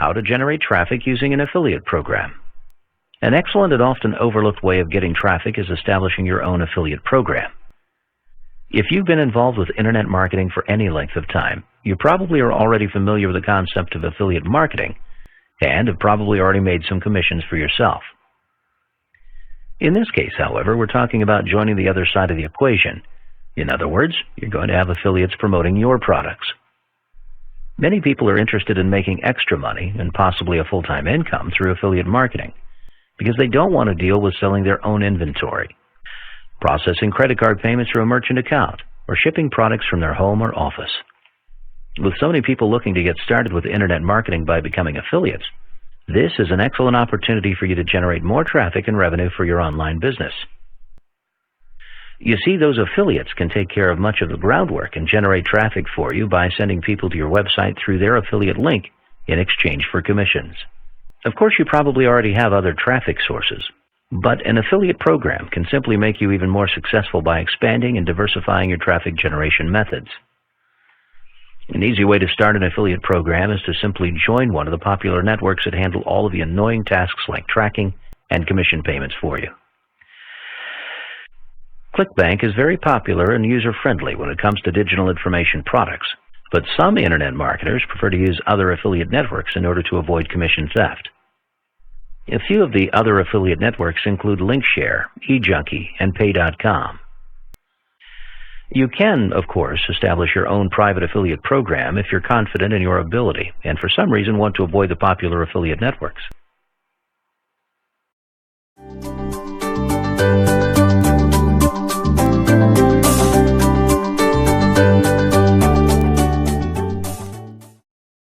how to generate traffic using an affiliate program. An excellent and often overlooked way of getting traffic is establishing your own affiliate program. If you've been involved with internet marketing for any length of time, you probably are already familiar with the concept of affiliate marketing and have probably already made some commissions for yourself. In this case, however, we're talking about joining the other side of the equation. In other words, you're going to have affiliates promoting your products. Many people are interested in making extra money and possibly a full-time income through affiliate marketing because they don't want to deal with selling their own inventory, processing credit card payments through a merchant account, or shipping products from their home or office. With so many people looking to get started with internet marketing by becoming affiliates, this is an excellent opportunity for you to generate more traffic and revenue for your online business. You see, those affiliates can take care of much of the groundwork and generate traffic for you by sending people to your website through their affiliate link in exchange for commissions. Of course, you probably already have other traffic sources, but an affiliate program can simply make you even more successful by expanding and diversifying your traffic generation methods. An easy way to start an affiliate program is to simply join one of the popular networks that handle all of the annoying tasks like tracking and commission payments for you. ClickBank is very popular and user-friendly when it comes to digital information products, but some internet marketers prefer to use other affiliate networks in order to avoid commission theft. A few of the other affiliate networks include Linkshare, eJunkie, and Pay.com. You can, of course, establish your own private affiliate program if you're confident in your ability and for some reason want to avoid the popular affiliate networks.